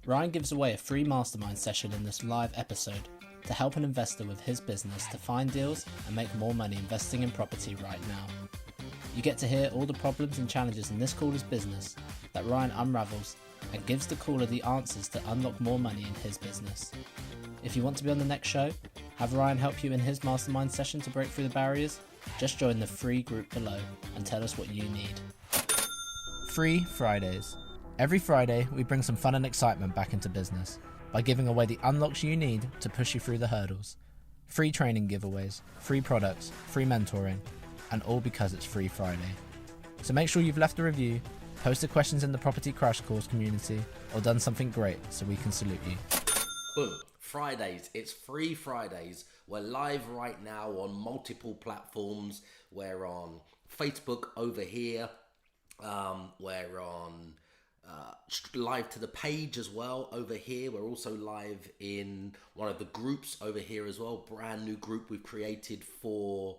Ryan gives away a free mastermind session in this live episode to help an investor with his business to find deals and make more money investing in property right now. You get to hear all the problems and challenges in this caller's business that Ryan unravels and gives the caller the answers to unlock more money in his business. If you want to be on the next show, have Ryan help you in his mastermind session to break through the barriers, just join the free group below and tell us what you need. Free Fridays. Every Friday, we bring some fun and excitement back into business by giving away the unlocks you need to push you through the hurdles. Free training giveaways, free products, free mentoring, and all because it's Free Friday. So make sure you've left a review, posted questions in the Property Crash Course community, or done something great so we can salute you. Boom. Fridays. It's Free Fridays. We're live right now on multiple platforms. We're on Facebook over here. We're on live to the page as well over here. We're also live in one of the groups over here as well. Brand new group we've created for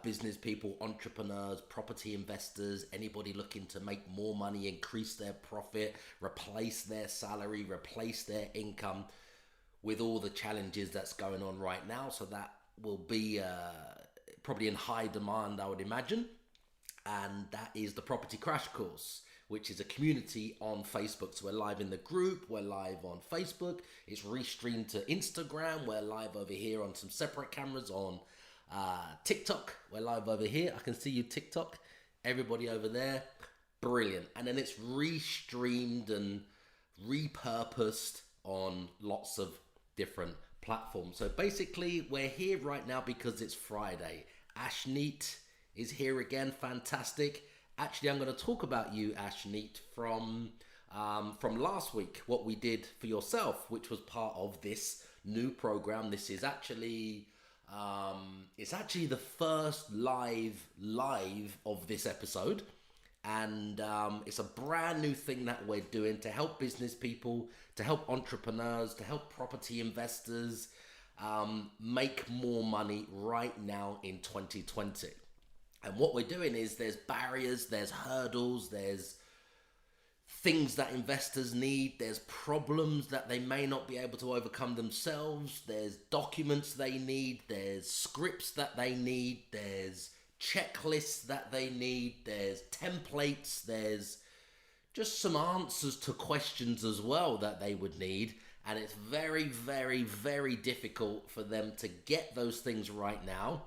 business people, entrepreneurs, property investors, anybody looking to make more money, increase their profit, replace their salary, replace their income with all the challenges that's going on right now. So that will be probably in high demand, I would imagine. And that is the Property Crash Course, which is a community on Facebook. So we're live in the group, we're live on Facebook, it's restreamed to Instagram, we're live over here on some separate cameras on TikTok, we're live over here, I can see you TikTok, everybody over there, brilliant. And then it's restreamed and repurposed on lots of different platforms. So basically we're here right now because it's Friday. Ashneet is here again, fantastic. Actually, I'm going to talk about you, Ashneet, from last week, what we did for yourself, which was part of this new program. This is actually, it's actually the first live of this episode. And it's a brand new thing that we're doing to help business people, to help entrepreneurs, to help property investors make more money right now in 2020. And what we're doing is there's barriers, there's hurdles, there's things that investors need, there's problems that they may not be able to overcome themselves, there's documents they need, there's scripts that they need, there's checklists that they need, there's templates, there's just some answers to questions as well that they would need. And it's very, very, very difficult for them to get those things right now.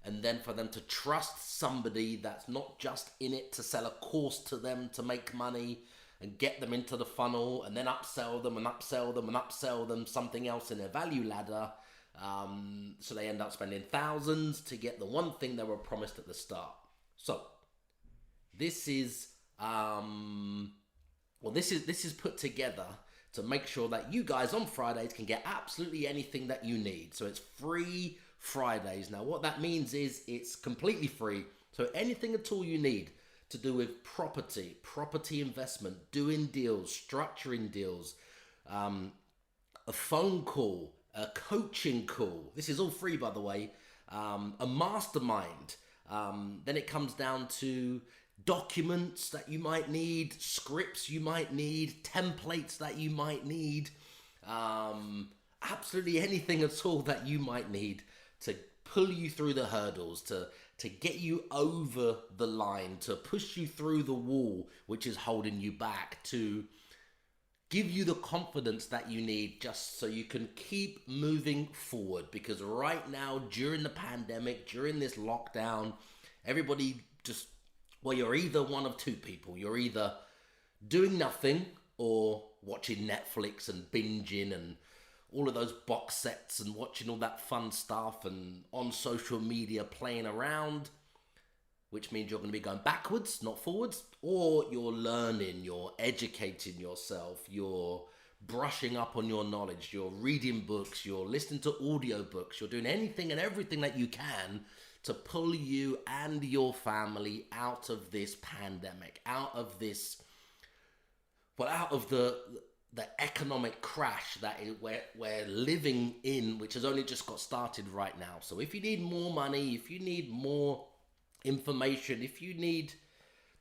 And then for them to trust somebody that's not just in it to sell a course to them to make money and get them into the funnel and then upsell them and upsell them and upsell them something else in their value ladder. So they end up spending thousands to get the one thing they were promised at the start. So this is this is put together to make sure that you guys on Fridays can get absolutely anything that you need. So it's Free Fridays. Now what that means is it's completely free. So anything at all you need to do with property investment, doing deals, structuring deals, a phone call, a coaching call. This is all free, by the way. A mastermind. Then it comes down to documents that you might need, scripts you might need, templates that you might need, absolutely anything at all that you might need to pull you through the hurdles, to get you over the line, to push you through the wall which is holding you back, to give you the confidence that you need just so you can keep moving forward. Because right now, during the pandemic, during this lockdown, everybody just, well, you're either one of two people. You're either doing nothing or watching Netflix and binging and all of those box sets and watching all that fun stuff and on social media playing around, which means you're going to be going backwards, not forwards, or you're learning, you're educating yourself, you're brushing up on your knowledge, you're reading books, you're listening to audiobooks, you're doing anything and everything that you can to pull you and your family out of this pandemic, out of this, well, out of the economic crash that we're living in, which has only just got started right now. So if you need more money, if you need more information, if you need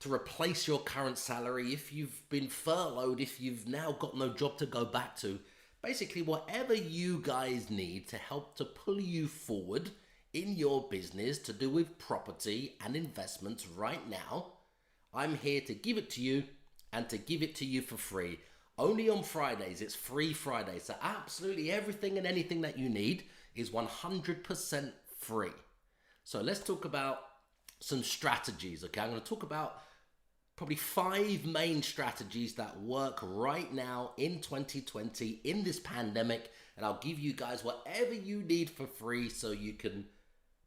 to replace your current salary, if you've been furloughed, if you've now got no job to go back to, basically whatever you guys need to help to pull you forward in your business to do with property and investments right now, I'm here to give it to you and to give it to you for free. Only on Fridays, it's free Fridays. So absolutely everything and anything that you need is 100% free. So let's talk about some strategies, okay? I'm going to talk about probably 5 main strategies that work right now in 2020 in this pandemic, and I'll give you guys whatever you need for free so you can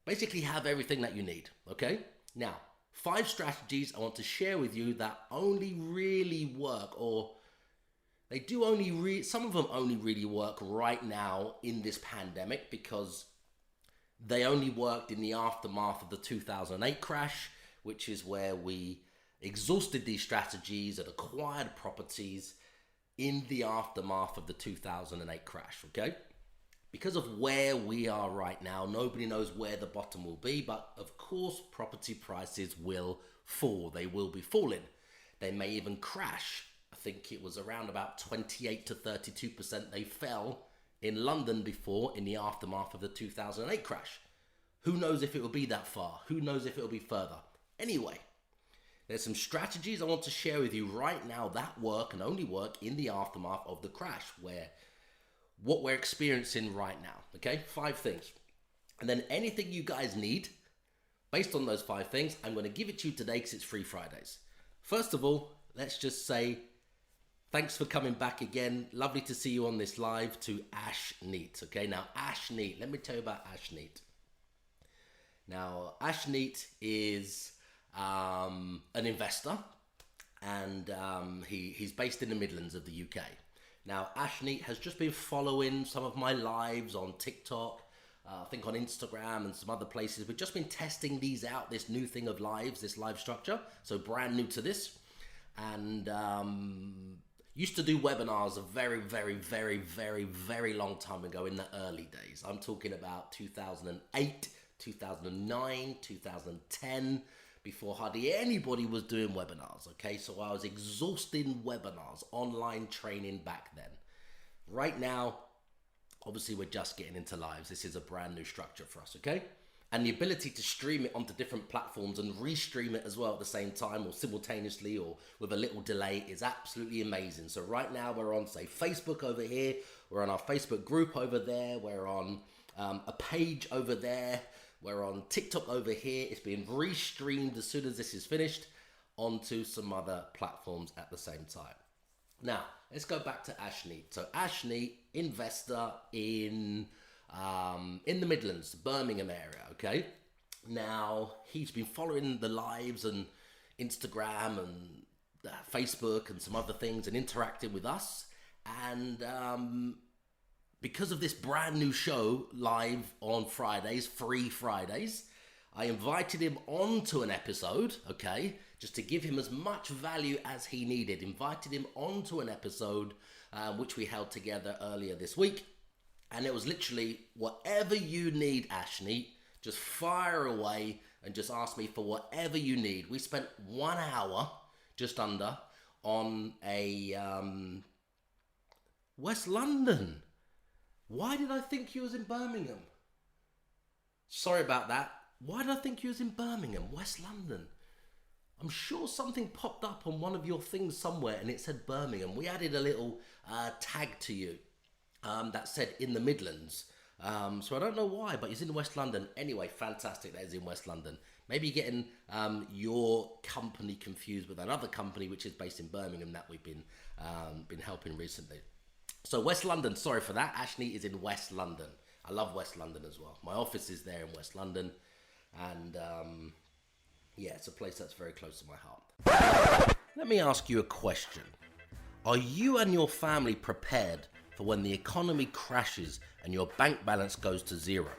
basically have everything that you need, okay? Now, 5 strategies I want to share with you that only really work, or they do only some of them only really work right now in this pandemic because they only worked in the aftermath of the 2008 crash, which is where we exhausted these strategies and acquired properties in the aftermath of the 2008 crash, okay? Because of where we are right now, nobody knows where the bottom will be, but of course property prices will fall. They will be falling. They may even crash. I think it was around about 28 to 32% they fell in London before in the aftermath of the 2008 crash. Who knows if it will be that far? Who knows if it will be further? Anyway, there's some strategies I want to share with you right now that work and only work in the aftermath of the crash, where what we're experiencing right now, okay? 5 things. And then anything you guys need, based on those 5 things, I'm going to give it to you today because it's free Fridays. First of all, let's just say thanks for coming back again. Lovely to see you on this live to Ash Neat, okay? Now, Ash Neat, let me tell you about Ash Neat. Now, Ash Neat is an investor, and he's based in the Midlands of the UK. Now, Ash Neat has just been following some of my lives on TikTok, I think on Instagram and some other places. We've just been testing these out, this new thing of lives, this live structure, so brand new to this. And used to do webinars a very, very, very, very, very long time ago in the early days. I'm talking about 2008, 2009, 2010, before hardly anybody was doing webinars, okay? So I was exhausting webinars, online training back then. Right now, obviously we're just getting into lives. This is a brand new structure for us, okay? And the ability to stream it onto different platforms and restream it as well at the same time or simultaneously or with a little delay is absolutely amazing. So right now we're on, say, Facebook over here. We're on our Facebook group over there. We're on a page over there. We're on TikTok over here. It's being restreamed as soon as this is finished onto some other platforms at the same time. Now, let's go back to Ash Neat. So Ash Neat, investor in the Midlands, Birmingham area, okay? Now, he's been following the lives and Instagram and Facebook and some other things and interacting with us. And because of this brand new show live on Fridays, free Fridays, I invited him onto an episode, okay, just to give him as much value as he needed. Invited him onto an episode, which we held together earlier this week. And it was literally, whatever you need, Ashney, just fire away and just ask me for whatever you need. We spent 1 hour, just under, on a West London. Why did I think you was in Birmingham? Sorry about that. Why did I think you was in Birmingham, West London? I'm sure something popped up on one of your things somewhere and it said Birmingham. We added a little tag to you that said in the Midlands. So I don't know why, but he's in West London. Anyway, fantastic that he's in West London. Maybe getting your company confused with another company which is based in Birmingham that we've been helping recently. So West London, sorry for that. Ashley is in West London. I love West London as well. My office is there in West London. And yeah, it's a place that's very close to my heart. Let me ask you a question. Are you and your family prepared for when the economy crashes and your bank balance goes to zero?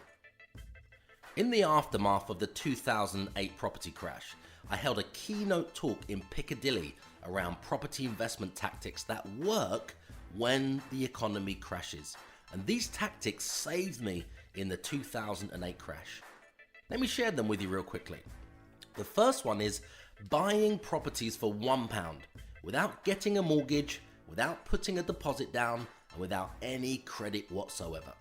In the aftermath of the 2008 property crash, I held a keynote talk in Piccadilly around property investment tactics that work when the economy crashes. And these tactics saved me in the 2008 crash. Let me share them with you real quickly. The first one is Buying properties for £1 without getting a mortgage, without putting a deposit down, and without any credit whatsoever.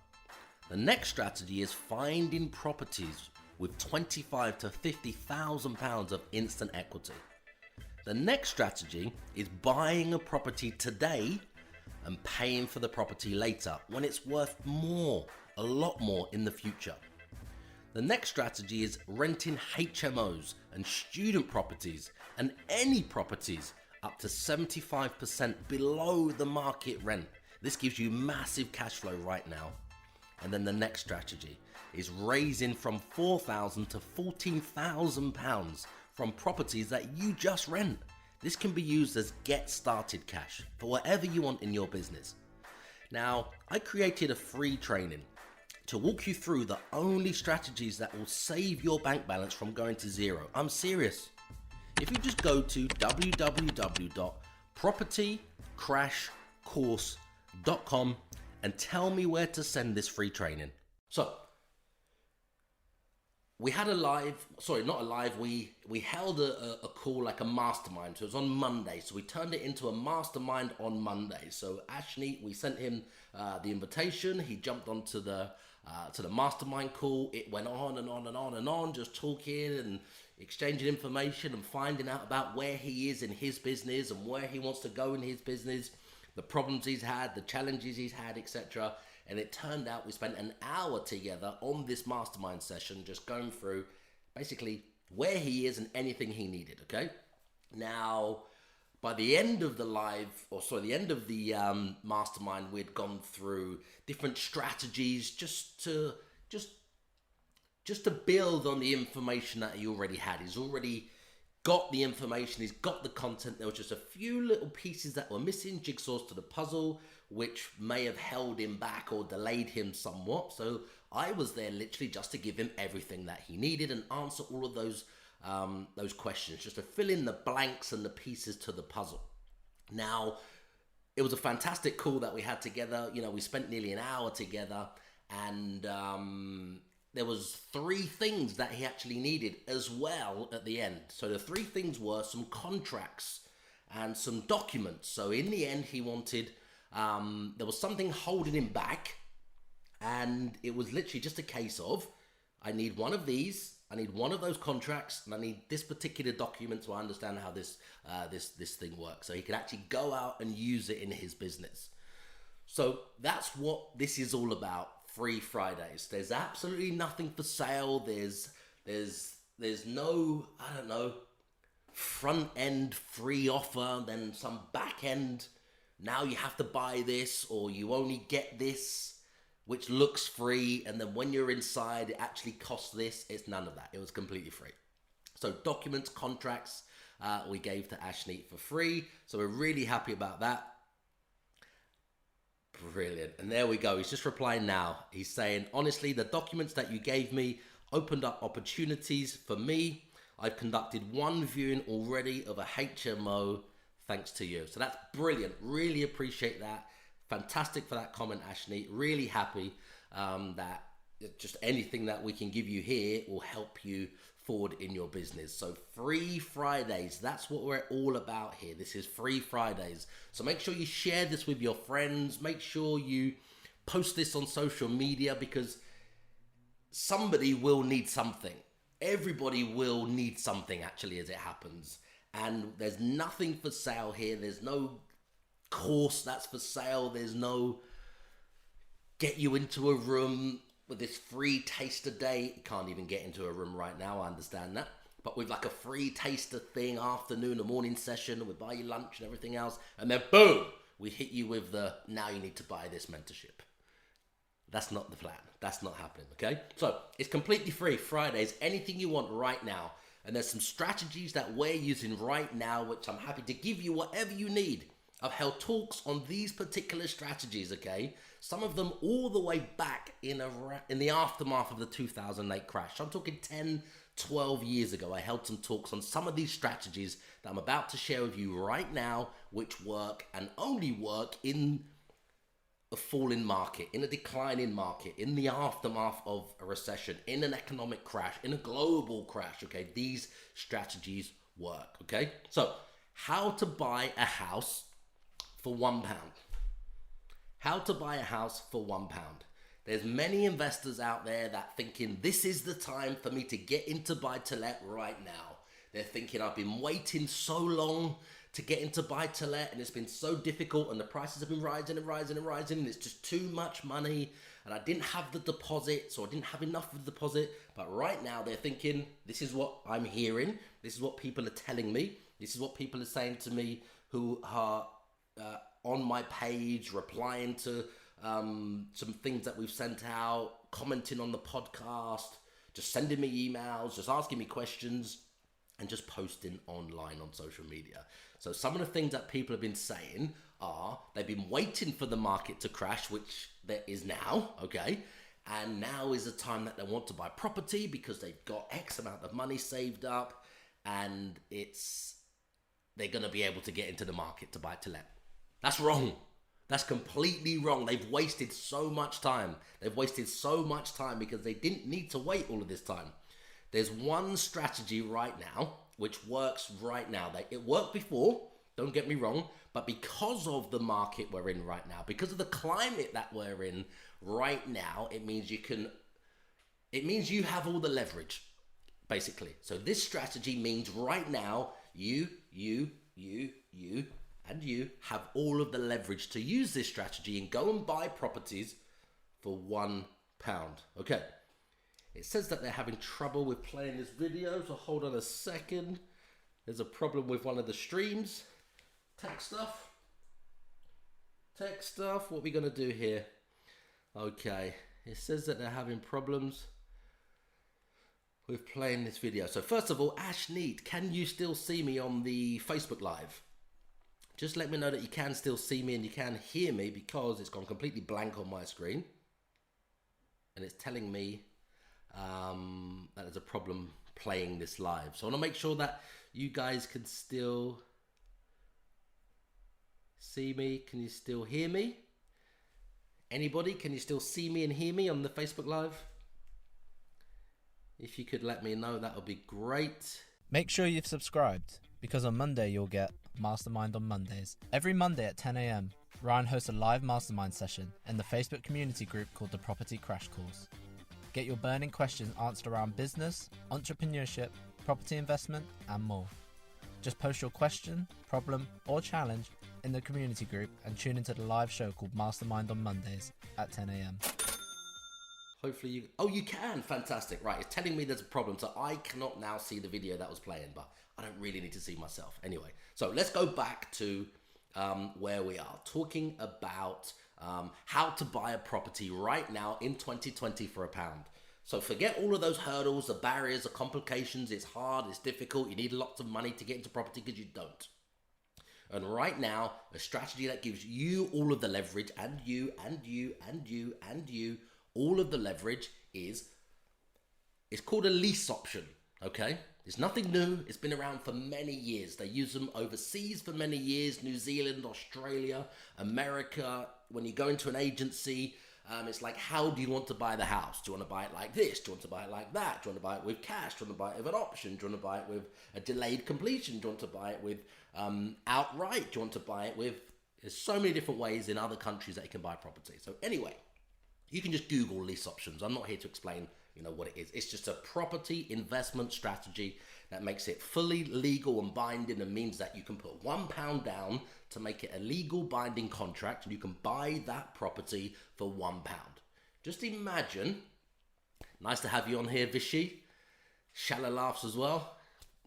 The next strategy is finding properties with £25,000 to £50,000 of instant equity. The next strategy is buying a property today and paying for the property later when it's worth more, a lot more in the future. The next strategy is renting HMOs and student properties and any properties up to 75% below the market rent. This gives you massive cash flow right now. And then the next strategy is raising from £4,000 to £14,000 from properties that you just rent. This can be used as get started cash for whatever you want in your business. Now, I created a free training to walk you through the only strategies that will save your bank balance from going to zero. I'm serious. If you just go to www.propertycrashcourse.com and tell me where to send this free training. So, we had we held a call, like a mastermind. So it was on Monday. So we turned it into a mastermind on Monday. So Ashley, we sent him the invitation. He jumped onto the mastermind call. It went on and on and on and on, just talking and exchanging information and finding out about where he is in his business and where he wants to go in his business, the problems he's had, the challenges he's had, etc. And it turned out we spent an hour together on this mastermind session, just going through basically where he is and anything he needed, okay? Now, by the end of the mastermind, we'd gone through different strategies just to build on the information that he already had. He's already got the information, he's got the content. There was just a few little pieces that were missing, jigsaws to the puzzle, which may have held him back or delayed him somewhat. So I was there literally just to give him everything that he needed and answer all of those questions, just to fill in the blanks and the pieces to the puzzle. Now, it was a fantastic call that we had together. You know, we spent nearly an hour together, and there was 3 things that he actually needed as well at the end. So the 3 things were some contracts and some documents. So in the end, he wanted, there was something holding him back, and it was literally just a case of, I need one of these, I need one of those contracts, and I need this particular document so I understand how this thing works. So he could actually go out and use it in his business. So that's what this is all about. Free Fridays. There's absolutely nothing for sale. There's no, I don't know, front end free offer, then some back end, now you have to buy this, or you only get this, which looks free, and then when you're inside, it actually costs this. It's none of that. It was completely free. So documents, contracts, we gave to Ashley for free. So we're really happy about that. Brilliant. And there we go. He's just replying now. He's saying, honestly, the documents that you gave me opened up opportunities for me. I've conducted 1 viewing already of a HMO thanks to you. So that's brilliant. Really appreciate that. Fantastic for that comment, Ashley. Really happy that just anything that we can give you here will help you forward in your business. So Free Fridays, that's what we're all about here. This is Free Fridays. So make sure you share this with your friends. Make sure you post this on social media, because somebody will need something. Everybody will need something, actually, as it happens. And there's nothing for sale here. There's no course that's for sale. There's no get you into a room with this free taster day. You can't even get into a room right now, I understand that. But with like a free taster thing, afternoon or morning session, we buy you lunch and everything else. And then boom, we hit you with the, now you need to buy this mentorship. That's not the plan. That's not happening, okay? So it's completely free. Fridays, anything you want right now. And there's some strategies that we're using right now, which I'm happy to give you whatever you need. I've held talks on these particular strategies, okay? Some of them all the way back in the aftermath of the 2008 crash. I'm talking 10, 12 years ago. I held some talks on some of these strategies that I'm about to share with you right now, which work and only work in a falling market, in a declining market, in the aftermath of a recession, in an economic crash, in a global crash, okay? These strategies work. Okay, so how to buy a house for £1. How to buy a house for £1. There's many investors out there that thinking this is the time for me to get into buy to let right now. They're thinking I've been waiting so long to get into buy to let and it's been so difficult and the prices have been rising and rising and rising and it's just too much money and I didn't have the deposit, so I didn't have enough of the deposit. But right now they're thinking, this is what I'm hearing, this is what people are telling me, this is what people are saying to me who are on my page, replying to some things that we've sent out, commenting on the podcast, just sending me emails, just asking me questions, and just posting online on social media. So some of the things that people have been saying are they've been waiting for the market to crash, which there is now, okay? And now is the time that they want to buy property because they've got X amount of money saved up and they're going to be able to get into the market to buy to let. That's wrong. That's completely wrong. They've wasted so much time. They've wasted so much time because they didn't need to wait all of this time. There's one strategy right now which works right now. It worked before, don't get me wrong, but because of the market we're in right now, because of the climate that we're in right now, it means you have all the leverage, basically. So this strategy means right now, you and you have all of the leverage to use this strategy and go and buy properties for £1. Okay. It says that they're having trouble with playing this video, so hold on a second. There's a problem with one of the streams. Tech stuff. What are we going to do here? Okay. It says that they're having problems with playing this video. So first of all, Ash Neat, can you still see me on the Facebook Live? Just let me know that you can still see me and you can hear me because it's gone completely blank on my screen. And it's telling me that there's a problem playing this live. So I want to make sure that you guys can still see me. Can you still hear me? Anybody, can you still see me and hear me on the Facebook Live? If you could let me know, that would be great. Make sure you've subscribed, because on Monday you'll get Mastermind on Mondays. Every Monday at 10 a.m, Ryan hosts a live mastermind session in the Facebook community group called the Property Crash Course. Get your burning questions answered around business, entrepreneurship, property investment, and more. Just post your question, problem, or challenge in the community group and tune into the live show called Mastermind on Mondays at 10 a.m. Hopefully you... Oh, you can! Fantastic. Right, it's telling me there's a problem, so I cannot now see the video that was playing, but I don't really need to see myself. Anyway, so let's go back to where we are, talking about how to buy a property right now in 2020 for £1. So forget all of those hurdles, the barriers, the complications. It's hard, it's difficult. You need lots of money to get into property because you don't. And right now, a strategy that gives you all of the leverage and you, all of the leverage is called a lease option, okay? It's nothing new. It's been around for many years. They use them overseas for many years, New Zealand, Australia, America. When you go into an agency, it's like, how do you want to buy the house? Do you want to buy it like this? Do you want to buy it like that? Do you want to buy it with cash? Do you want to buy it with an option? Do you want to buy it with a delayed completion? Do you want to buy it with outright? Do you want to buy it with... There's so many different ways in other countries that you can buy property. So anyway, you can just Google lease options. I'm not here to explain, what it is. It's just a property investment strategy that makes it fully legal and binding and means that you can put £1 down to make it a legal binding contract and you can buy that property for £1. Just imagine, nice to have you on here, Vishy. Shallow laughs as well.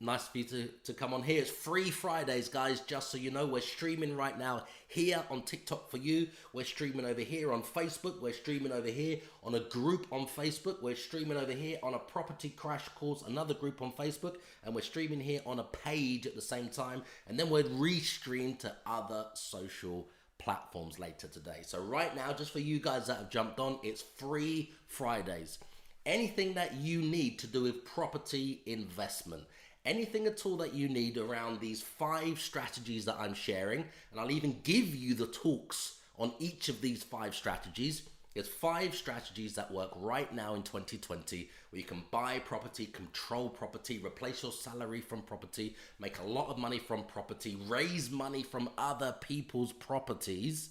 Nice for you to come on here. It's free Fridays, guys, just so you know. We're streaming right now here on TikTok for you. We're streaming over here on Facebook. We're streaming over here on a group on Facebook. We're streaming over here on a Property Crash Course, another group on Facebook. And we're streaming here on a page at the same time. And then we're restreamed to other social platforms later today. So right now, just for you guys that have jumped on, it's free Fridays. Anything that you need to do with property investment, anything at all that you need around these 5 strategies that I'm sharing, and I'll even give you the talks on each of these 5 strategies, There's 5 strategies that work right now in 2020 where you can buy property, control property, replace your salary from property, make a lot of money from property, raise money from other people's properties.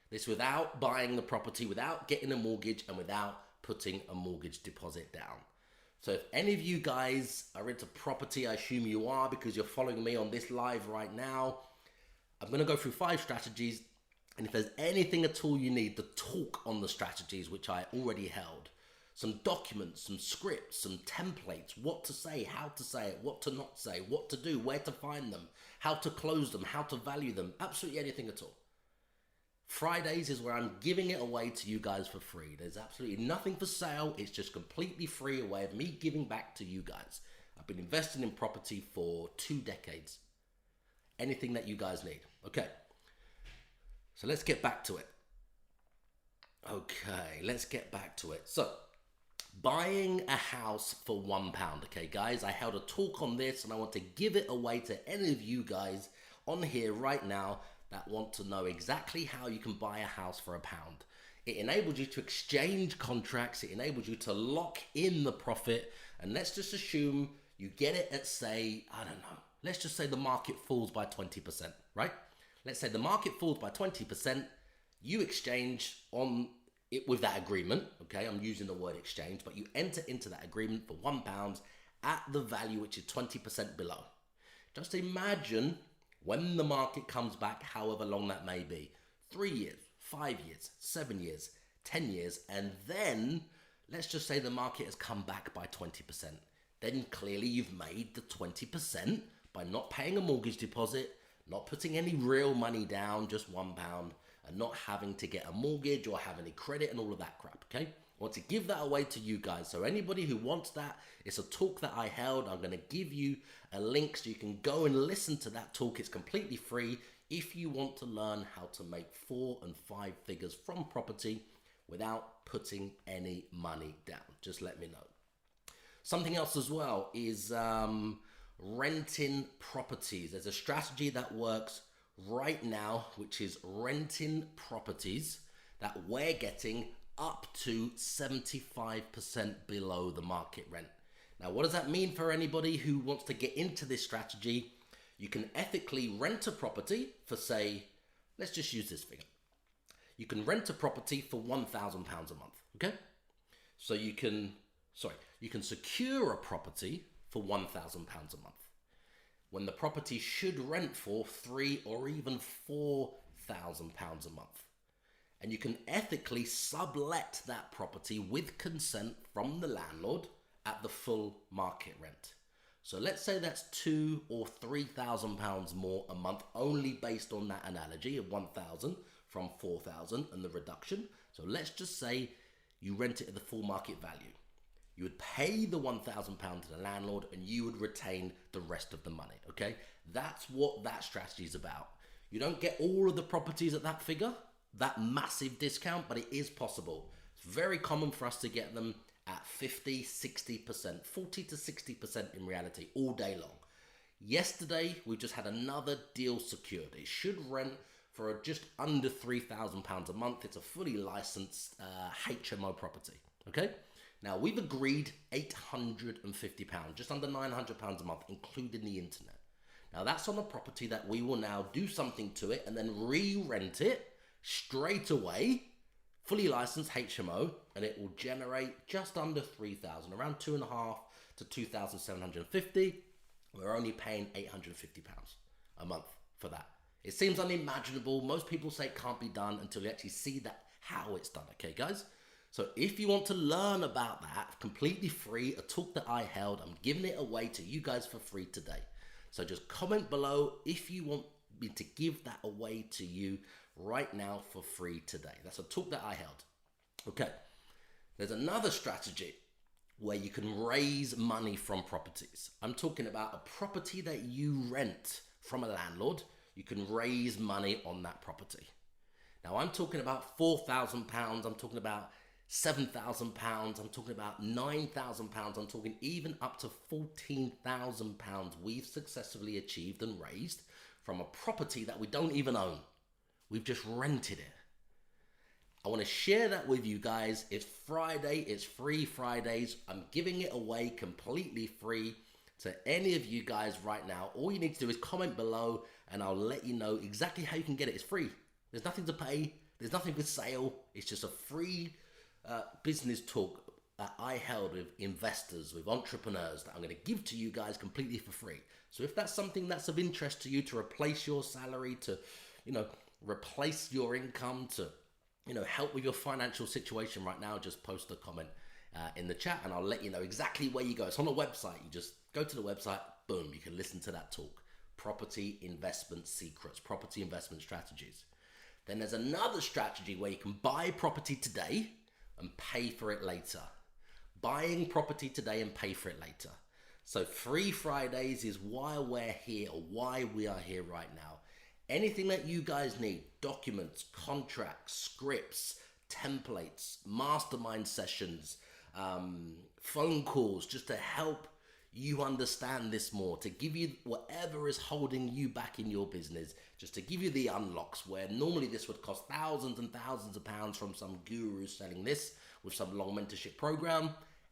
This without buying the property, without getting a mortgage, and without putting a mortgage deposit down. So if any of you guys are into property, I assume you are because you're following me on this live right now, I'm going to go through 5 strategies. And if there's anything at all you need to talk on the strategies, which I already held, some documents, some scripts, some templates, what to say, how to say it, what to not say, what to do, where to find them, how to close them, how to value them, absolutely anything at all. Fridays is where I'm giving it away to you guys for free. There's absolutely nothing for sale. It's just completely free, a way of me giving back to you guys. I've been investing in property for 2 decades. Anything that you guys need. Okay. So let's get back to it. Okay, let's get back to it. So, buying a house for £1. Okay, guys, I held a talk on this and I want to give it away to any of you guys on here right now that want to know exactly how you can buy a house for £1. It enables you to exchange contracts. It enables you to lock in the profit. And let's just assume you get it at, say, I don't know. Let's just say the market falls by 20%, right? Let's say the market falls by 20%, you exchange on it with that agreement, okay? I'm using the word exchange, but you enter into that agreement for £1 at the value which is 20% below. Just imagine when the market comes back, however long that may be, 3 years, 5 years, 7 years, 10 years, and then let's just say the market has come back by 20%. Then clearly you've made the 20% by not paying a mortgage deposit, not putting any real money down, just £1, and not having to get a mortgage or have any credit and all of that crap, okay? I want to give that away to you guys. So anybody who wants that, it's a talk that I held. I'm going to give you a link so you can go and listen to that talk. It's completely free if you want to learn how to make 4 and 5 figures from property without putting any money down. Just let me know. Something else as well is renting properties. There's a strategy that works right now, which is renting properties that we're getting up to 75% below the market rent. Now, what does that mean for anybody who wants to get into this strategy? You can ethically rent a property for, say, let's just use this figure. You can rent a property for £1,000 a month, okay? So you can secure a property for £1,000 a month when the property should rent for £3,000 or even £4,000 a month. And you can ethically sublet that property with consent from the landlord at the full market rent. So let's say that's £2,000 or £3,000 more a month, only based on that analogy of 1,000 from 4,000 and the reduction. So let's just say you rent it at the full market value. You would pay the £1,000 to the landlord and you would retain the rest of the money, okay? That's what that strategy is about. You don't get all of the properties at that figure, that massive discount, but it is possible. It's very common for us to get them at 50, 60%, 40 to 60% in reality, all day long. Yesterday, we just had another deal secured. It should rent for just under £3,000 a month. It's a fully licensed HMO property, okay? Now, we've agreed £850, just under £900 a month, including the internet. Now, that's on a property that we will now do something to it and then re-rent it straight away, fully licensed HMO, and it will generate just under 3,000, around 2,500 to 2,750. We're only paying £850 a month for that. It seems unimaginable. Most people say it can't be done until you actually see that how it's done. Okay, guys? So if you want to learn about that, completely free, a talk that I held, I'm giving it away to you guys for free today. So just comment below if you want me to give that away to you right now for free today. That's a talk that I held. Okay. There's another strategy where you can raise money from properties. I'm talking about a property that you rent from a landlord. You can raise money on that property. Now, I'm talking about £4,000. I'm talking about £7,000. I'm talking about £9,000. I'm talking even up to £14,000 we've successfully achieved and raised from a property that we don't even own. We've just rented it. I want to share that with you guys. It's Friday. It's free Fridays. I'm giving it away completely free to any of you guys right now. All you need to do is comment below and I'll let you know exactly how you can get it. It's free. There's nothing to pay. There's nothing for sale. It's just a free business talk that I held with investors, with entrepreneurs that I'm going to give to you guys completely for free. So if that's something that's of interest to you, to replace your salary, to, replace your income, to, help with your financial situation right now, just post a comment in the chat and I'll let you know exactly where you go. It's on the website. You just go to the website, boom, you can listen to that talk. Property investment secrets, property investment strategies. Then there's another strategy where you can buy property today and pay for it later. Buying property today and pay for it later. So free Fridays is why we're here, or why we are here right now. Anything that you guys need, documents, contracts, scripts, templates, mastermind sessions, phone calls, just to help you understand this more, to give you whatever is holding you back in your business, just to give you the unlocks where normally this would cost thousands and thousands of pounds from some guru selling this with some long mentorship program.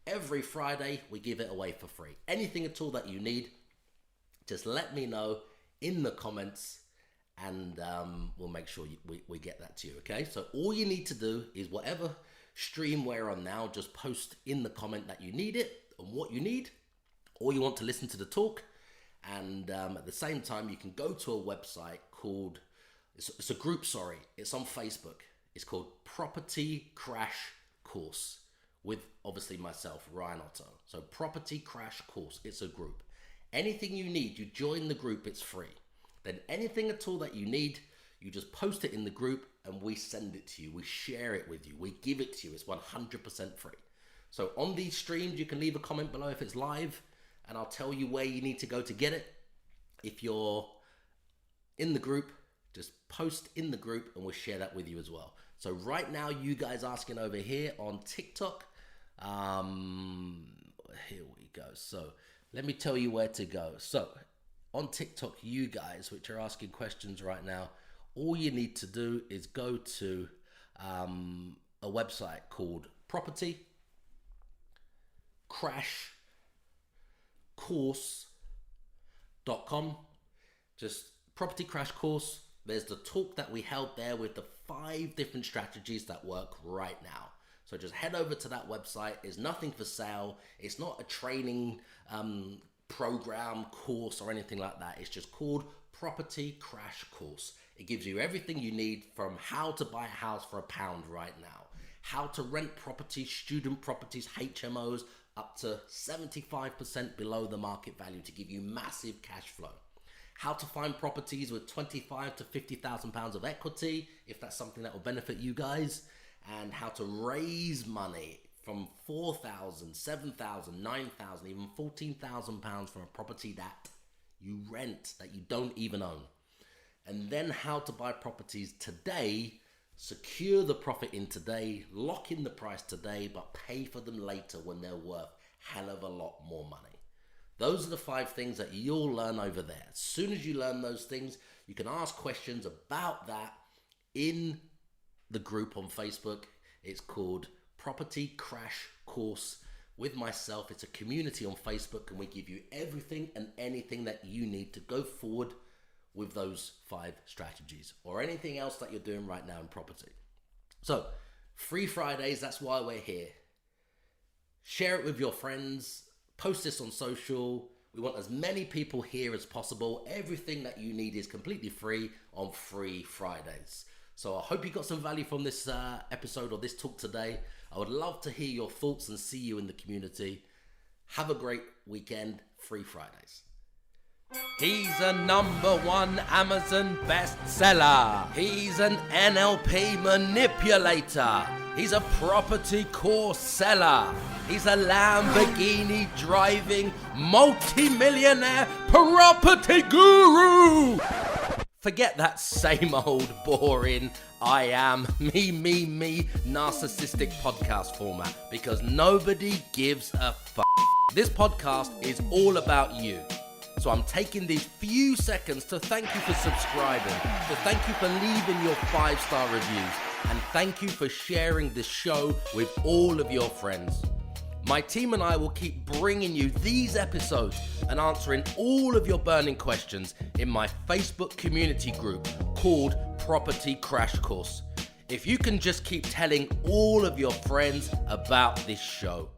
Every Friday, we give it away for free. Anything at all that you need, just let me know in the comments and we'll make sure we get that to you, okay? So all you need to do is whatever stream we're on now, just post in the comment that you need it and what you need, or you want to listen to the talk. And at the same time, you can go to a website called, it's a group, sorry, it's on Facebook. It's called Property Crash Course, with obviously myself, Ryan Otto. So Property Crash Course, it's a group. Anything you need, you join the group, it's free. Then anything at all that you need, you just post it in the group and we send it to you. We share it with you. We give it to you. It's 100% free. So on these streams, you can leave a comment below if it's live and I'll tell you where you need to go to get it. If you're in the group, just post in the group and we'll share that with you as well. So right now, you guys asking over here on TikTok, here we go. So let me tell you where to go. So on TikTok, you guys, which are asking questions right now, all you need to do is go to a website called propertycrashcourse.com. Just Property Crash Course. There's the talk that we held there with the 5 different strategies that work right now. So just head over to that website. There's nothing for sale. It's not a training program, course, or anything like that. It's just called Property Crash Course. It gives you everything you need, from how to buy a house for £1 right now, how to rent properties, student properties, HMOs, up to 75% below the market value to give you massive cash flow. How to find properties with 25 to 50,000 pounds of equity, if that's something that will benefit you guys, and how to raise money from 4,000, 7,000, 9,000, even 14,000 pounds from a property that you rent, that you don't even own. And then how to buy properties today, secure the profit in today, lock in the price today, but pay for them later when they're worth hell of a lot more money. Those are the 5 things that you'll learn over there. As soon as you learn those things, you can ask questions about that in the group on Facebook. It's called Property Crash Course with myself. It's a community on Facebook and we give you everything and anything that you need to go forward with those 5 strategies or anything else that you're doing right now in property. So, free Fridays, that's why we're here. Share it with your friends. Post this on social. We want as many people here as possible. Everything that you need is completely free on Free Fridays. So I hope you got some value from this episode or this talk today. I would love to hear your thoughts and see you in the community. Have a great weekend. Free Fridays. He's a #1 Amazon bestseller. He's an NLP manipulator. He's a property course seller. He's a Lamborghini driving multi-millionaire property guru. Forget that same old boring I am me narcissistic podcast format, because nobody gives a fuck. This podcast is all about you. So I'm taking these few seconds to thank you for subscribing, to thank you for leaving your 5-star reviews, and and thank you for sharing this show with all of your friends. My team and I will keep bringing you these episodes and answering all of your burning questions in my Facebook community group called Property Crash Course. If you can just keep telling all of your friends about this show.